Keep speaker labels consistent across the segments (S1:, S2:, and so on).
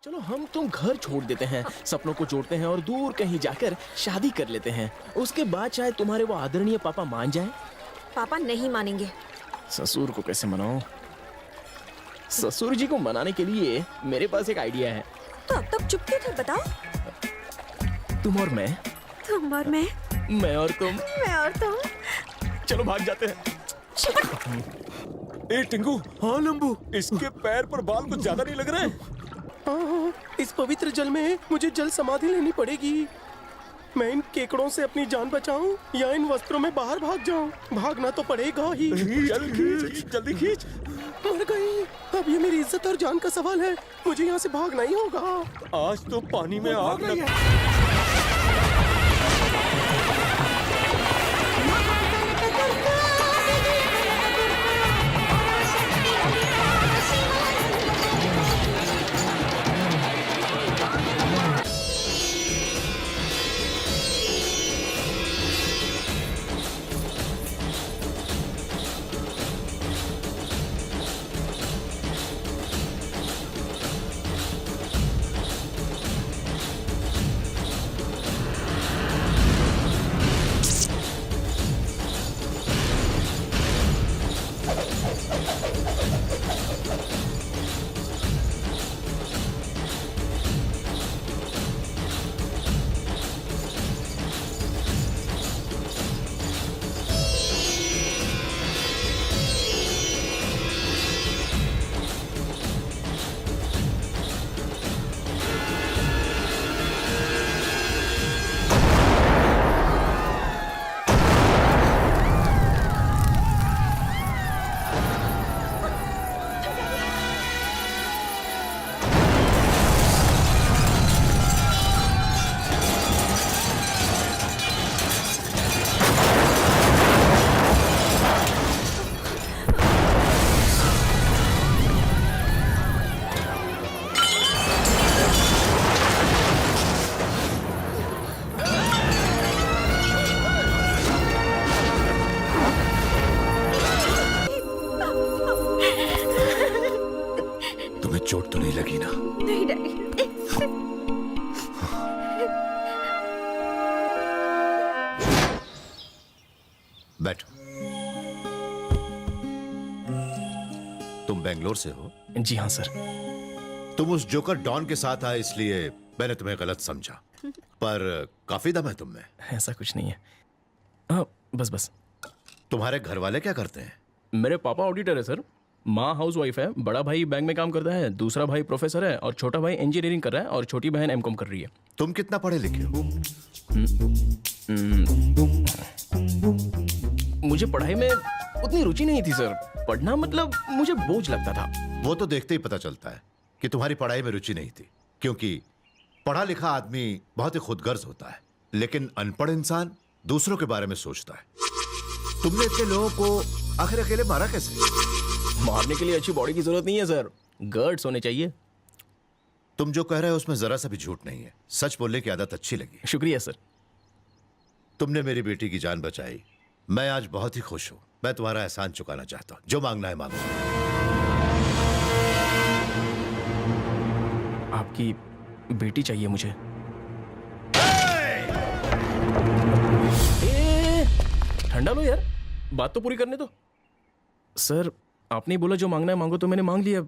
S1: चलो हम तुम घर छोड़ देते हैं, सपनों को जोड़ते हैं और दूर कहीं जाकर शादी कर लेते हैं। उसके बाद शायद तुम्हारे वो आदरणीय पापा मान जाएं।
S2: पापा नहीं मानेंगे।
S1: ससुर को कैसे मनाऊं? ससुर जी को मनाने के लिए मेरे पास एक आइडिया है।
S2: तो अब तक चुप क्यों थे, बताओ।
S1: तुम और मैं,
S2: तुम और मैं
S1: और तुम,
S2: मैं और तुम।
S1: चलो भाग जाते हैं।
S3: ए टिंकू,
S1: हाँ लंबू,
S3: इसके पैर पर बाल कुछ ज्यादा नहीं लग रहे?
S1: हाँ, इस पवित्र जल में मुझे जल समाधि लेनी पड़ेगी। मैं इन केकड़ों से अपनी जान बचाऊं या इन वस्त्रों में बाहर भाग जाऊं? भागना तो पड़ेगा ही।
S3: चल खींच, जल्दी खींच।
S1: मर गई। अब ये मेरी इज्जत और जान का सवाल है। मुझे यहाँ से भागना ही होगा।
S3: आज तो पानी में आग लग। तुम्हें चोट तो नहीं लगी ना?
S2: नहीं डैडी।
S4: बैठो। तुम बेंगलोर से हो?
S1: जी हाँ सर।
S4: तुम उस जोकर डॉन के साथ आए इसलिए मैंने तुम्हें गलत समझा, पर काफी दम है तुम में।
S1: ऐसा कुछ नहीं है। हाँ, बस।
S4: तुम्हारे घर वाले क्या करते हैं?
S1: मेरे पापा ऑडिटर है सर, माँ हाउस वाइफ है, बड़ा भाई बैंक में काम करता है, दूसरा भाई प्रोफेसर है और छोटा भाई इंजीनियरिंग कर रहा है और छोटी बहन एमकॉम कर रही है।
S4: तुम कितना पढ़े लिखे हो?
S1: मुझे पढ़ाई में उतनी रुचि नहीं थी सर। पढ़ना मतलब मुझे बोझ लगता था।
S4: वो तो देखते ही पता चलता है कि तुम्हारी पढ़ाई में रुचि नहीं थी, क्योंकि पढ़ा लिखा आदमी बहुत ही खुदगर्ज होता है, लेकिन अनपढ़ इंसान दूसरों के बारे में सोचता है। तुमने इतने लोगों को आखिर अकेले मारा कैसे?
S1: मारने के लिए अच्छी बॉडी की जरूरत नहीं है सर, गर्ड्स होने चाहिए।
S4: तुम जो कह रहे हो उसमें जरा सा भी झूठ नहीं है। सच बोलने की आदत अच्छी लगी।
S1: शुक्रिया सर।
S4: तुमने मेरी बेटी की जान बचाई, मैं आज बहुत ही खुश हूं। मैं तुम्हारा एहसान चुकाना चाहता हूं। जो मांगना है मांगो।
S1: आपकी बेटी चाहिए मुझे। ठंडा लो यार, बात तो पूरी करने दो। सर आपने ही बोला जो मांगना है मांगो, तो मैंने मांग लिया।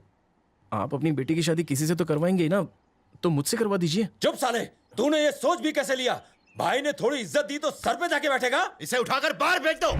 S1: आप अपनी बेटी की शादी किसी से तो करवाएंगे ही ना, तो मुझसे करवा दीजिए।
S3: चुप साले, तूने ये सोच भी कैसे लिया? भाई ने थोड़ी इज्जत दी तो सर पे जाके बैठेगा?
S4: इसे उठाकर बाहर फेंक दो।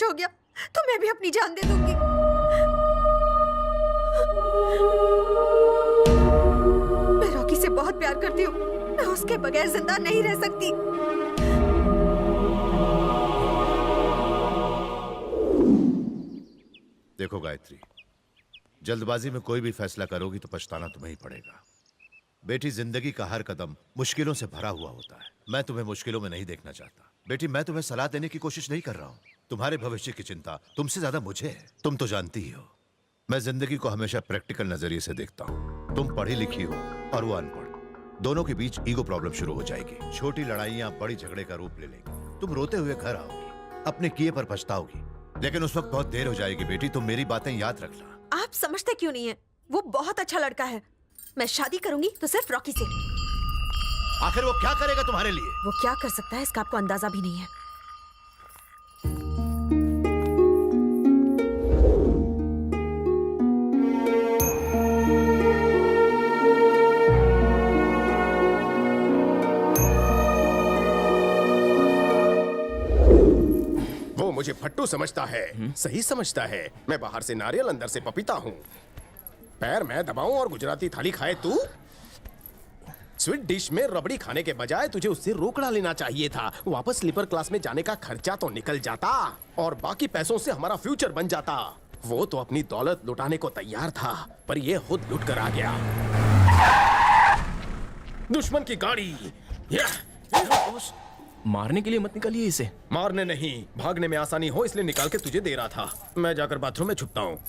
S2: हो गया तो मैं भी अपनी जान दे दूंगी। मैं रॉकी से बहुत प्यार करती हूँ, मैं उसके बगैर जिंदा नहीं रह सकती।
S4: देखो गायत्री, जल्दबाजी में कोई भी फैसला करोगी तो पछताना तुम्हें ही पड़ेगा। बेटी, जिंदगी का हर कदम मुश्किलों से भरा हुआ होता है। मैं तुम्हें मुश्किलों में नहीं देखना चाहता। बेटी, मैं तुम्हें सलाह देने की कोशिश नहीं कर रहा हूँ। तुम्हारे भविष्य की चिंता तुमसे ज्यादा मुझे है। तुम तो जानती ही हो, मैं जिंदगी को हमेशा प्रैक्टिकल नजरिए से देखता हूँ। तुम पढ़ी लिखी हो और वो अनपढ़, दोनों के बीच ईगो प्रॉब्लम शुरू हो जाएगी। छोटी लड़ाइयाँ बड़ी झगड़े का रूप ले लेंगी। तुम रोते हुए घर आओगी, अपने किए पर पछताओगी, लेकिन उस वक्त बहुत देर हो जाएगी। बेटी, तुम मेरी बातें याद रखना।
S2: आप समझते क्यों नहीं है? वो बहुत अच्छा लड़का है। मैं शादी करूंगी तो सिर्फ रॉकी से।
S4: आखिर वो क्या करेगा तुम्हारे लिए?
S2: वो क्या कर सकता है इसका आपको अंदाजा भी नहीं है।
S5: वो मुझे फट्टू समझता है, सही समझता है। मैं बाहर से नारियल, अंदर से पपीता हूँ। पैर मैं दबाऊं और गुजराती थाली खाए तू? स्वीट डिश में रबड़ी खाने के बजाय तुझे उससे रोकड़ा लेना चाहिए था। वापस स्लीपर क्लास में जाने का खर्चा तो निकल जाता और बाकी पैसों से हमारा फ्यूचर बन जाता। वो तो अपनी दौलत लुटाने को तैयार था, पर ये खुद लुट कर आ गया। दुश्मन की गाड़ी।
S1: मारने के लिए मत निकालिए इसे।
S5: मारने नहीं, भागने में आसानी हो इसलिए निकाल के तुझे दे रहा था। मैं जाकर बाथरूम में छुपता हूँ।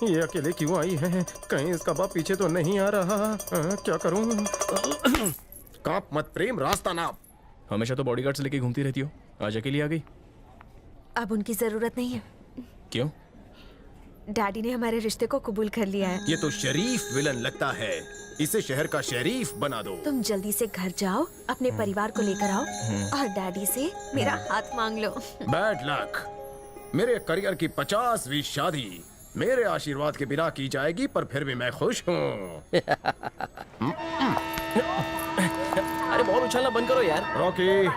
S5: ये अकेले क्यों आई है? कहीं इसका बाप पीछे तो नहीं आ रहा? क्या करूं? कांप मत प्रेम, रास्ता नाप।
S1: हमेशा तो बॉडीगार्ड से लेके घूमती रहती हो, आज अकेली आ गई।
S2: अब उनकी जरूरत नहीं है।
S1: क्यों?
S2: डैडी ने हमारे रिश्ते को कबूल कर लिया है।
S5: ये तो शरीफ विलन लगता है। इसे शहर का शरीफ बना दो।
S2: तुम जल्दी से घर जाओ, अपने परिवार को लेकर आओ और डैडी से मेरा हाथ मांग लो।
S5: Bad luck. मेरे करियर की 50वीं शादी मेरे आशीर्वाद के बिना की जाएगी, पर फिर भी मैं खुश हूँ।
S1: अरे बॉल उछालना बंद करो यार।
S5: रॉकी,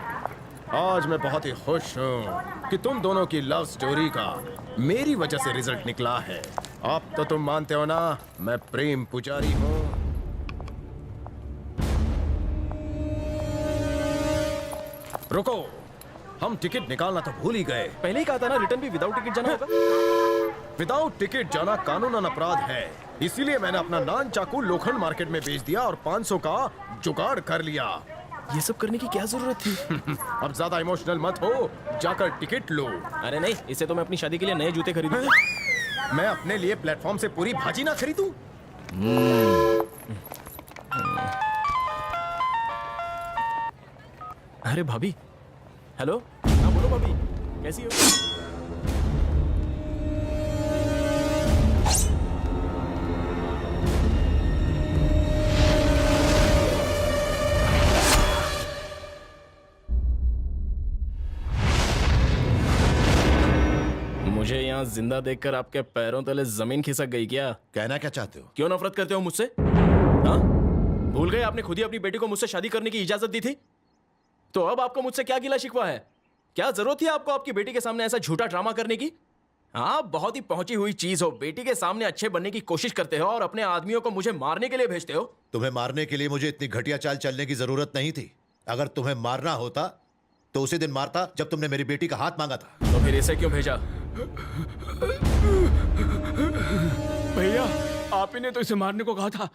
S5: आज मैं बहुत ही खुश हूँ कि तुम दोनों की लव स्टोरी का मेरी वजह से रिजल्ट निकला है। अब तो तुम मानते हो ना, मैं प्रेम पुजारी हूँ। रुको, हम टिकट निकालना तो भूल ही गए।
S1: पहले ही कहा था ना, रिटर्न भी विदाउट टिकट जाना होगा।
S5: विदाउट टिकट जाना कानूनन अपराध है। इसीलिए मैंने अपना नान चाकू लोखंड मार्केट में बेच दिया और 500 का जुगाड़ कर लिया।
S1: ये सब करने की क्या जरूरत थी?
S5: अब ज्यादा इमोशनल मत हो, जाकर टिकट लो।
S1: अरे नहीं, इससे तो मैं अपनी शादी के लिए नए जूते खरीदूं।
S5: मैं अपने लिए प्लेटफॉर्म से पूरी भाजी ना खरीदूं?
S1: अरे भाभी, हेलो। हाँ बोलो भाभी, कैसी हो? मुझे यहाँ जिंदा देखकर आपके पैरों तले जमीन खिसक गई क्या?
S4: कहना क्या चाहते हो?
S1: क्यों नफरत करते हो मुझसे? हाँ? भूल गए आपने खुद ही अपनी बेटी को मुझसे शादी करने की इजाजत दी थी? तो अब आपको मुझसे क्या गिला शिकवा है? क्या जरूरत थी आपको आपकी बेटी के सामने ऐसा झूठा ड्रामा करने की? हाँ, बहुत ही पहुंची हुई चीज हो। बेटी के सामने अच्छे बनने की कोशिश करते हो और अपने आदमियों को मुझे मारने के लिए भेजते हो।
S4: तुम्हें मारने के लिए मुझे इतनी घटिया चाल चलने की जरूरत नहीं थी। अगर तुम्हें मारना होता तो उसी दिन मारता जब तुमने मेरी बेटी का हाथ मांगा था।
S1: तो फिर इसे क्यों भेजा?
S6: भैया, आप ही ने तो इसे मारने को कहा था।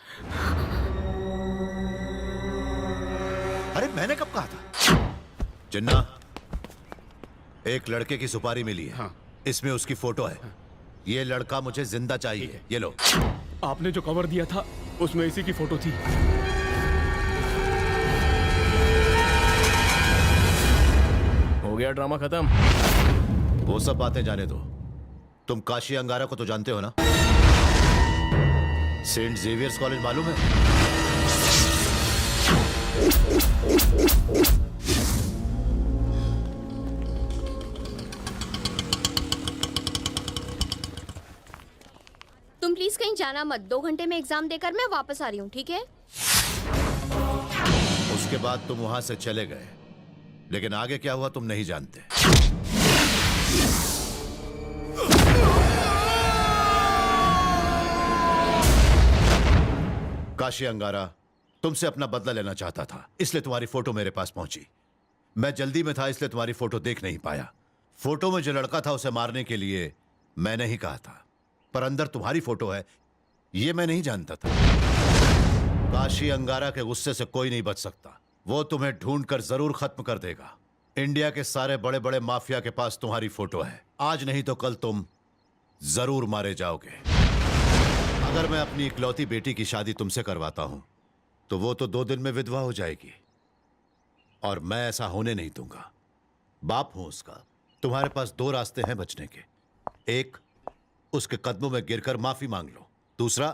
S4: अरे मैंने कब कहा था? जिन्ना, एक लड़के की सुपारी मिली है। हाँ। इसमें उसकी फोटो है। ये लड़का मुझे जिंदा चाहिए। ये लो।
S6: आपने जो कवर दिया था उसमें इसी की फोटो थी।
S1: हो गया ड्रामा खत्म?
S4: वो सब बातें जाने दो। तुम काशी अंगारा को तो जानते हो ना? सेंट जेवियर्स कॉलेज मालूम है?
S7: तुम प्लीज कहीं जाना मत। 2 घंटे में एग्जाम देकर मैं वापस आ रही हूँ, ठीक है?
S4: उस उसके बाद तुम वहां से चले गए, लेकिन आगे क्या हुआ तुम नहीं जानते। काशी अंगारा तुमसे अपना बदला लेना चाहता था, इसलिए तुम्हारी फोटो मेरे पास पहुंची। मैं जल्दी में था इसलिए तुम्हारी फोटो देख नहीं पाया। फोटो में जो लड़का था उसे मारने के लिए मैंने ही कहा था, पर अंदर तुम्हारी फोटो है ये मैं नहीं जानता था। काशी अंगारा के गुस्से से कोई नहीं बच सकता, वो तुम्हें ढूंढकर जरूर खत्म कर देगा। इंडिया के सारे बड़े बड़े माफिया के पास तुम्हारी फोटो है, आज नहीं तो कल तुम जरूर मारे जाओगे। अगर मैं अपनी इकलौती बेटी की शादी तुमसे करवाता हूं तो वो तो 2 दिन में विधवा हो जाएगी, और मैं ऐसा होने नहीं दूंगा। बाप हूं उसका। तुम्हारे पास 2 रास्ते हैं बचने के। एक, उसके कदमों में गिरकर माफी मांग लो। दूसरा,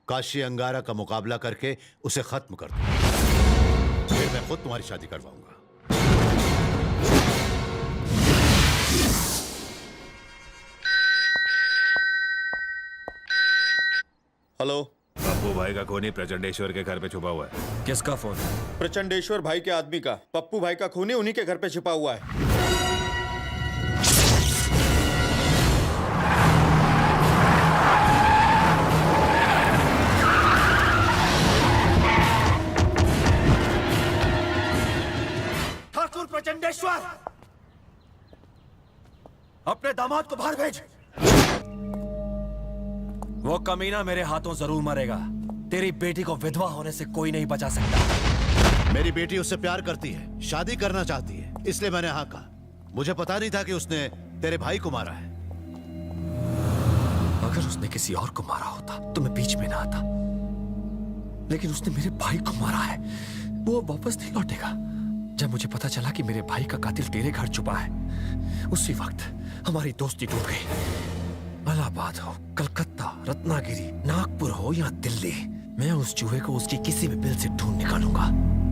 S4: काशी अंगारा का मुकाबला करके उसे खत्म कर दो, फिर मैं खुद तुम्हारी शादी करवाऊंगा।
S3: हेलो।
S7: पप्पू भाई का खूनी प्रचंडेश्वर के घर पे छुपा हुआ है।
S3: किसका फोन? प्रचंडेश्वर भाई के आदमी का। पप्पू भाई का खूनी उन्हीं के घर पे छिपा हुआ है।
S8: ठाकुर प्रचंडेश्वर, अपने दामाद को बाहर भेज। वो कमीना मेरे हाथों जरूर मरेगा। तेरी बेटी को विधवा होने से कोई नहीं बचा सकता।
S4: मेरी बेटी उससे प्यार करती है, शादी करना चाहती है, इसलिए मैंने हाँ कहा। मुझे पता नहीं था कि उसने तेरे भाई को मारा है।
S8: अगर उसने किसी और को मारा होता तो मैं बीच में ना आता, लेकिन उसने मेरे भाई को मारा है। वो वापस नहीं लौटेगा। जब मुझे पता चला कि मेरे भाई का कातिल तेरे घर छुपा है, उसी वक्त हमारी दोस्ती टूट गई। इलाहाबाद हो, कलकत्ता, रत्नागिरी, नागपुर हो या दिल्ली, मैं उस चूहे को उसकी किसी भी बिल से ढूंढ निकालूंगा।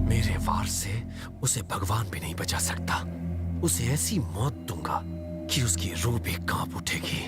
S8: मेरे वार से उसे भगवान भी नहीं बचा सकता। उसे ऐसी मौत दूंगा कि उसकी रूह भी कांप उठेगी।